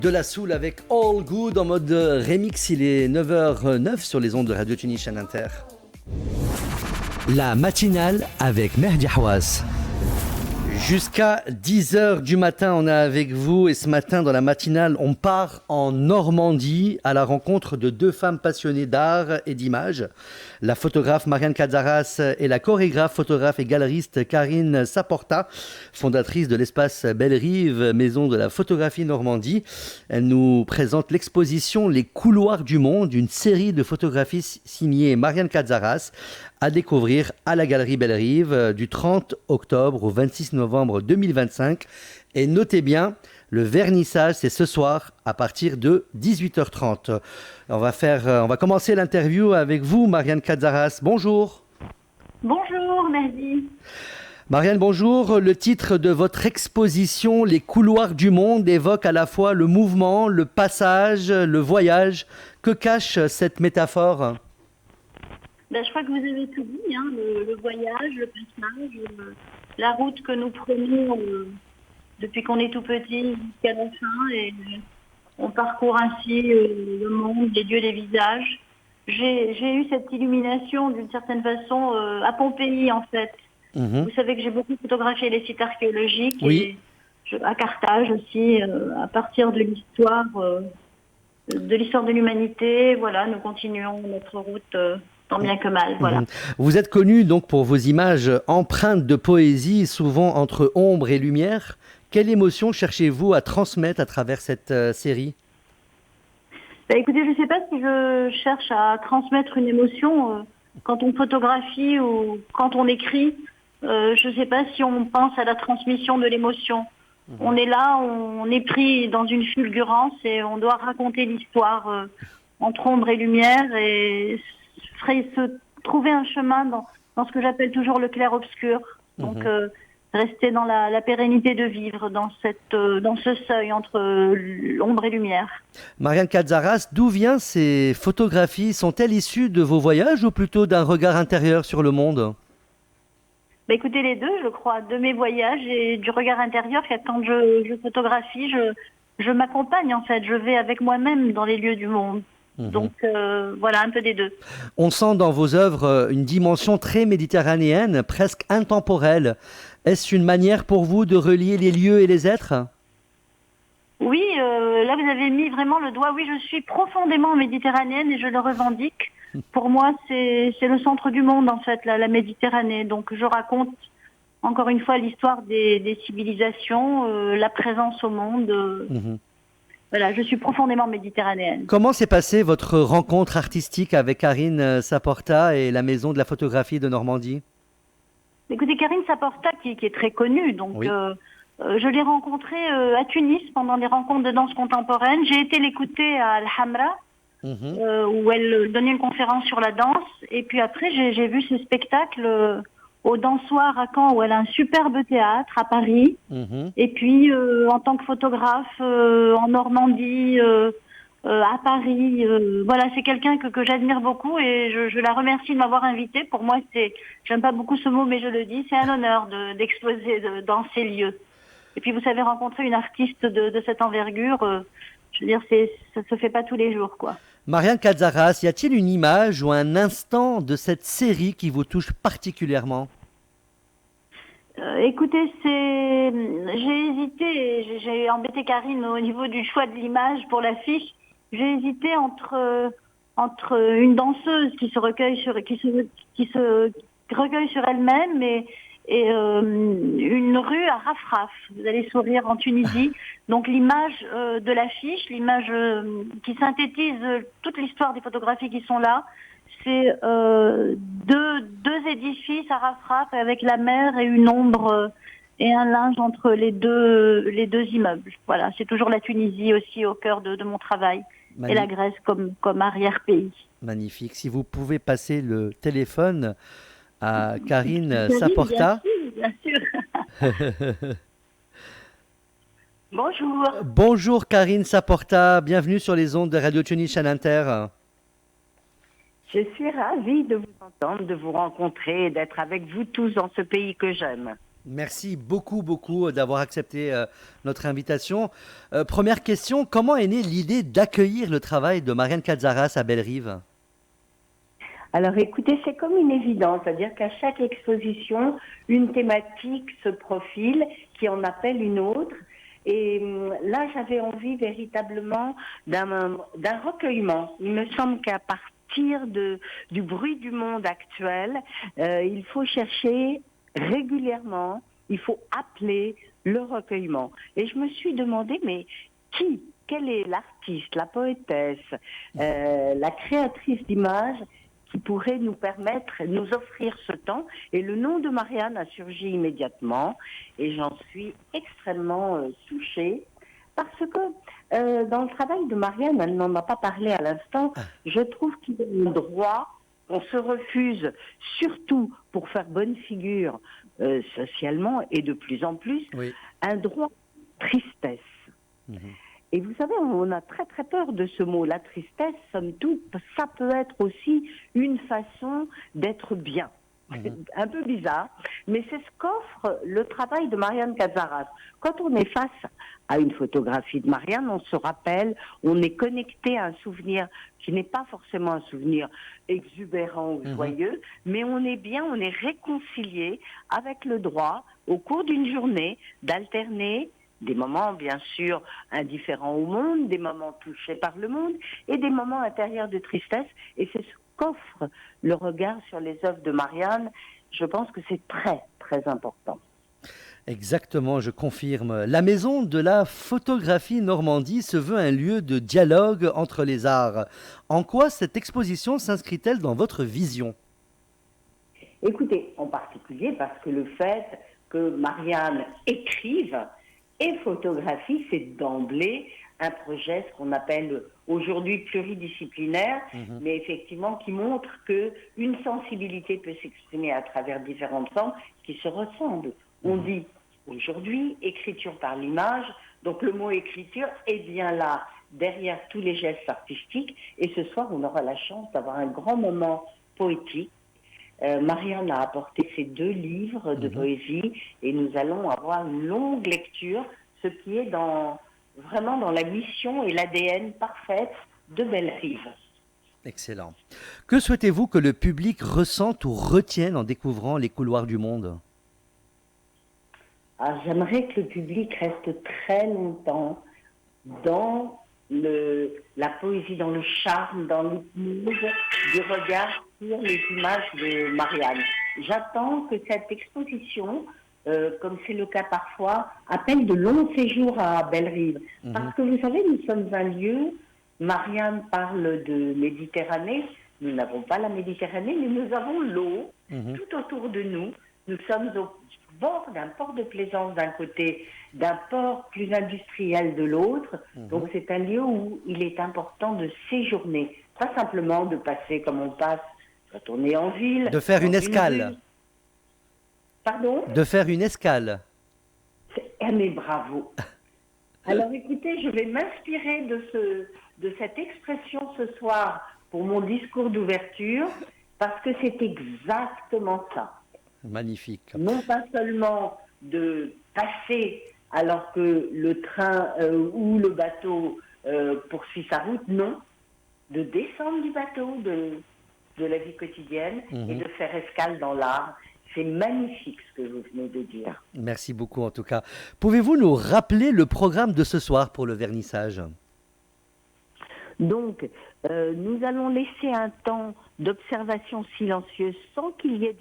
De la soul avec All Good en mode remix, il est 9h09 sur les ondes de Radio Tunis Chaîne Inter. La matinale avec Mehdi Hawass. Jusqu'à 10h du matin, on est avec vous et ce matin dans la matinale, on part en Normandie à la rencontre de deux femmes passionnées d'art et d'images. La photographe Marianne Cadzaras et la chorégraphe, photographe et galeriste Karine Saporta, fondatrice de l'espace Belle Rive, maison de la photographie Normandie. Elle nous présente l'exposition Les couloirs du monde, une série de photographies signées Marianne Cadzaras à découvrir à la Galerie Belle Rive du 30 octobre au 26 novembre 2025. Et notez bien, le vernissage, c'est ce soir à partir de 18h30. On va commencer l'interview avec vous, Marianne Cadzaras. Bonjour. Bonjour, Mehdi. Marianne, bonjour. Le titre de votre exposition, Les couloirs du monde, évoque à la fois le mouvement, le passage, le voyage. Que cache cette métaphore ? Je crois que vous avez tout dit, hein, le voyage, le passage, la route que nous prenons depuis qu'on est tout petit jusqu'à la fin. Et on parcourt ainsi le monde, les lieux, les visages. J'ai eu cette illumination d'une certaine façon à Pompéi en fait. Vous savez que j'ai beaucoup photographié les sites archéologiques oui. Et à Carthage aussi, à partir de l'histoire de l'humanité. Voilà, nous continuons notre route tant bien que mal. Voilà. Vous êtes connu donc pour vos images empreintes de poésie, souvent entre ombre et lumière. Quelle émotion cherchez-vous à transmettre à travers cette série ? Écoutez, je ne sais pas si je cherche à transmettre une émotion quand on photographie ou quand on écrit. Je ne sais pas si on pense à la transmission de l'émotion. On est là, on est pris dans une fulgurance et on doit raconter l'histoire entre ombre et lumière et se trouver un chemin dans ce que j'appelle toujours le clair-obscur. Donc rester dans la pérennité de vivre dans ce seuil entre ombre et lumière. Marianne Cadzaras, d'où viennent ces photographies ? Sont-elles issues de vos voyages ou plutôt d'un regard intérieur sur le monde ? Écoutez, les deux, je crois, de mes voyages et du regard intérieur. Quand je photographie, je m'accompagne en fait, je vais avec moi-même dans les lieux du monde. Donc voilà, un peu des deux. On sent dans vos œuvres une dimension très méditerranéenne, presque intemporelle. Est-ce une manière pour vous de relier les lieux et les êtres ? Oui, là vous avez mis vraiment le doigt. Oui, je suis profondément méditerranéenne et je le revendique. Pour moi, c'est le centre du monde en fait, la Méditerranée. Donc je raconte encore une fois l'histoire des civilisations, la présence au monde. Voilà, je suis profondément méditerranéenne. Comment s'est passée votre rencontre artistique avec Karine Saporta et la maison de la photographie de Normandie ? Écoutez, Karine Saporta, qui est très connue, donc oui. Je l'ai rencontrée à Tunis pendant des rencontres de danse contemporaine. J'ai été l'écouter à Al-Hamra, où elle donnait une conférence sur la danse. Et puis après, j'ai vu ce spectacle au Dansoir à Caen, où elle a un superbe théâtre à Paris. Et puis, en tant que photographe en Normandie, à Paris, voilà, c'est quelqu'un que j'admire beaucoup et je la remercie de m'avoir invitée. Pour moi, j'aime pas beaucoup ce mot, mais je le dis, c'est un honneur d'exposer dans ces lieux. Et puis, vous savez, rencontrer une artiste de cette envergure, je veux dire, ça se fait pas tous les jours, quoi. Marianne Cadzaras, y a-t-il une image ou un instant de cette série qui vous touche particulièrement ? Écoutez, j'ai hésité, j'ai embêté Karine au niveau du choix de l'image pour l'affiche. J'ai hésité entre une danseuse qui se recueille sur elle-même et une rue à Rafraf. Vous allez sourire, en Tunisie. Donc l'image de l'affiche, l'image qui synthétise toute l'histoire des photographies qui sont là, c'est deux édifices à Rafraf avec la mer et une ombre et un linge entre les deux immeubles. Voilà, c'est toujours la Tunisie aussi au cœur de mon travail. Et la Grèce comme arrière-pays. Magnifique. Si vous pouvez passer le téléphone à Karine Saporta. Bien sûr. Bonjour. Bonjour Karine Saporta, bienvenue sur les ondes de Radio Tunis Chaîne Inter. Je suis ravie de vous entendre, de vous rencontrer et d'être avec vous tous dans ce pays que j'aime. Merci beaucoup, beaucoup d'avoir accepté notre invitation. Première question, comment est née l'idée d'accueillir le travail de Marianne Katsaras à Bellerive? Alors écoutez, c'est comme une évidence, c'est-à-dire qu'à chaque exposition, une thématique se profile qui en appelle une autre. Et là, j'avais envie véritablement d'un recueillement. Il me semble qu'à partir du bruit du monde actuel, il faut chercher régulièrement, il faut appeler le recueillement. Et je me suis demandé, mais quelle est l'artiste, la poétesse, la créatrice d'images qui pourrait nous permettre, nous offrir ce temps. Et le nom de Marianne a surgi immédiatement et j'en suis extrêmement touchée parce que dans le travail de Marianne, elle n'en a pas parlé à l'instant, je trouve qu'il y a un droit, on se refuse surtout pour faire bonne figure socialement et de plus en plus, Oui. un droit tristesse. Et vous savez, on a très très peur de ce mot. La tristesse, somme toute, ça peut être aussi une façon d'être bien. Un peu bizarre, mais c'est ce qu'offre le travail de Marianne Katsaras. Quand on est face à une photographie de Marianne, on se rappelle, on est connecté à un souvenir qui n'est pas forcément un souvenir exubérant ou joyeux, mais on est bien, on est réconcilié avec le droit, au cours d'une journée, d'alterner des moments, bien sûr, indifférents au monde, des moments touchés par le monde, et des moments intérieurs de tristesse. Et c'est ce qu'offre le regard sur les œuvres de Marianne. Je pense que c'est très, très important. Exactement, je confirme. La Maison de la photographie Normandie se veut un lieu de dialogue entre les arts. En quoi cette exposition s'inscrit-elle dans votre vision? Écoutez, en particulier parce que le fait que Marianne écrive et photographie, c'est d'emblée un projet, ce qu'on appelle aujourd'hui pluridisciplinaire, mais effectivement qui montre qu'une sensibilité peut s'exprimer à travers différentes formes qui se ressemblent. On dit aujourd'hui écriture par l'image, donc le mot écriture est bien là, derrière tous les gestes artistiques, et ce soir on aura la chance d'avoir un grand moment poétique. Marianne a apporté ses 2 livres de poésie et nous allons avoir une longue lecture, ce qui est vraiment dans la mission et l'ADN parfaite de Bellerive. Excellent. Que souhaitez-vous que le public ressente ou retienne en découvrant les couloirs du monde? J'aimerais que le public reste très longtemps dans la poésie, dans le charme, dans l'hypnose du regard sur les images de Marianne. J'attends que cette exposition, comme c'est le cas parfois, appelle de longs séjours à Bellerive. Parce que vous savez, nous sommes un lieu, Marianne parle de Méditerranée, nous n'avons pas la Méditerranée, mais nous avons l'eau tout autour de nous. Nous sommes au bord d'un port de plaisance d'un côté, d'un port plus industriel de l'autre. Donc c'est un lieu où il est important de séjourner, pas simplement de passer comme on passe quand on est en ville. De faire une escale. Pardon? De faire une escale. Mais bravo. Alors écoutez, je vais m'inspirer de cette expression ce soir pour mon discours d'ouverture, parce que c'est exactement ça. Magnifique. Non pas seulement de passer alors que le train ou le bateau poursuit sa route, non, de descendre du bateau, de la vie quotidienne et de faire escale dans l'art. C'est magnifique ce que vous venez de dire. Merci beaucoup en tout cas. Pouvez-vous nous rappeler le programme de ce soir pour le vernissage? Donc, nous allons laisser un temps d'observation silencieuse sans qu'il y ait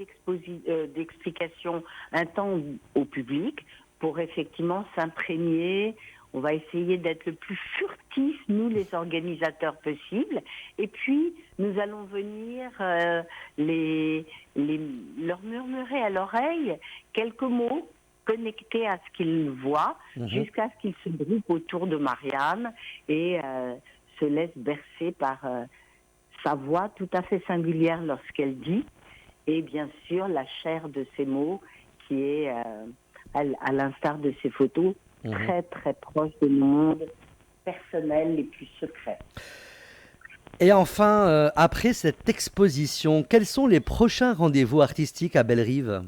d'explication, un temps au public pour effectivement s'imprégner. On va essayer d'être le plus furtifs, nous les organisateurs possibles. Et puis, nous allons venir leur murmurer à l'oreille quelques mots connectés à ce qu'ils voient, jusqu'à ce qu'ils se groupent autour de Marianne et se laissent bercer par sa voix tout à fait singulière lorsqu'elle dit, et bien sûr la chair de ses mots qui est, à l'instar de ses photos, très très proche de nos mondes personnels les plus secrets. Et enfin, après cette exposition, quels sont les prochains rendez-vous artistiques à Bellerive?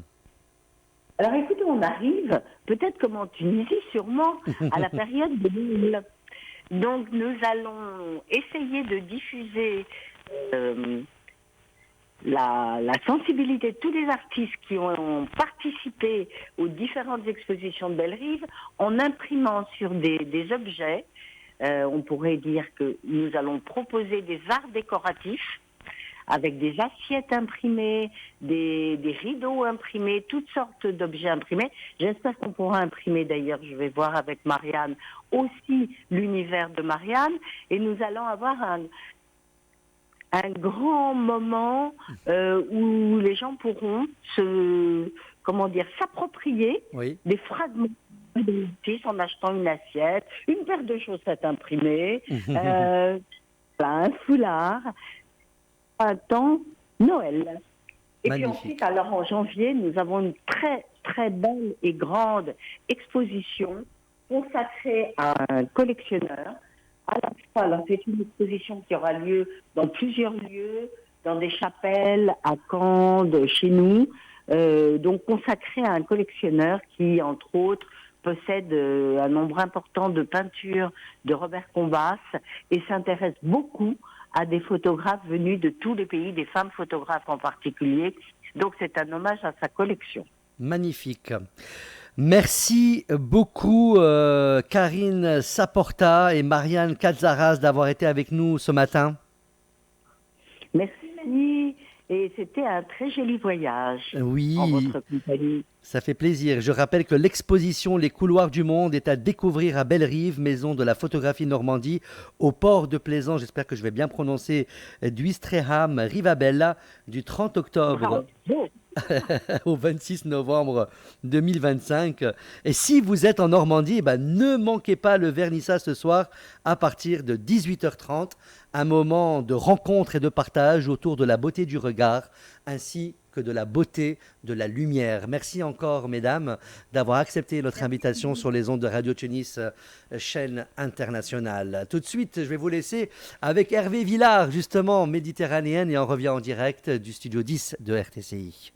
Alors écoutez, on arrive, peut-être comme en Tunisie, sûrement, à la période de Noël. Donc nous allons essayer de diffuser la sensibilité de tous les artistes qui ont participé aux différentes expositions de Bellerive en imprimant sur des objets. On pourrait dire que nous allons proposer des arts décoratifs avec des assiettes imprimées, des rideaux imprimés, toutes sortes d'objets imprimés. J'espère qu'on pourra imprimer d'ailleurs, je vais voir avec Marianne, aussi l'univers de Marianne. Et nous allons avoir un grand moment où les gens pourront s'approprier des fragments de l'artiste en achetant une assiette, une paire de chaussettes imprimées, un foulard. Un temps Noël. Et Magnifique. puis ensuite, alors en janvier, nous avons une très très belle et grande exposition consacrée à un collectionneur. À la fois, alors c'est une exposition qui aura lieu dans plusieurs lieux, dans des chapelles, à Caen, chez nous, donc consacrée à un collectionneur qui, entre autres, possède un nombre important de peintures de Robert Combas et s'intéresse beaucoup à des photographes venus de tous les pays, des femmes photographes en particulier. Donc c'est un hommage à sa collection. Magnifique. Merci beaucoup Karine Saporta et Marianne Katzaras d'avoir été avec nous ce matin. Merci. Et c'était un très joli voyage Oui, en votre compagnie. Ça fait plaisir. Je rappelle que l'exposition Les couloirs du monde est à découvrir à Bellerive, maison de la photographie Normandie, au port de Plaisance. J'espère que je vais bien prononcer d'Ouistreham, Rivabella, du 30 octobre au 26 novembre 2025. Et si vous êtes en Normandie, ne manquez pas le vernissage ce soir à partir de 18h30. Un moment de rencontre et de partage autour de la beauté du regard ainsi que de la beauté de la lumière. Merci encore, mesdames, d'avoir accepté notre invitation sur les ondes de Radio Tunis, chaîne internationale. Tout de suite, je vais vous laisser avec Hervé Villard, justement méditerranéenne, et on revient en direct du studio 10 de RTCI.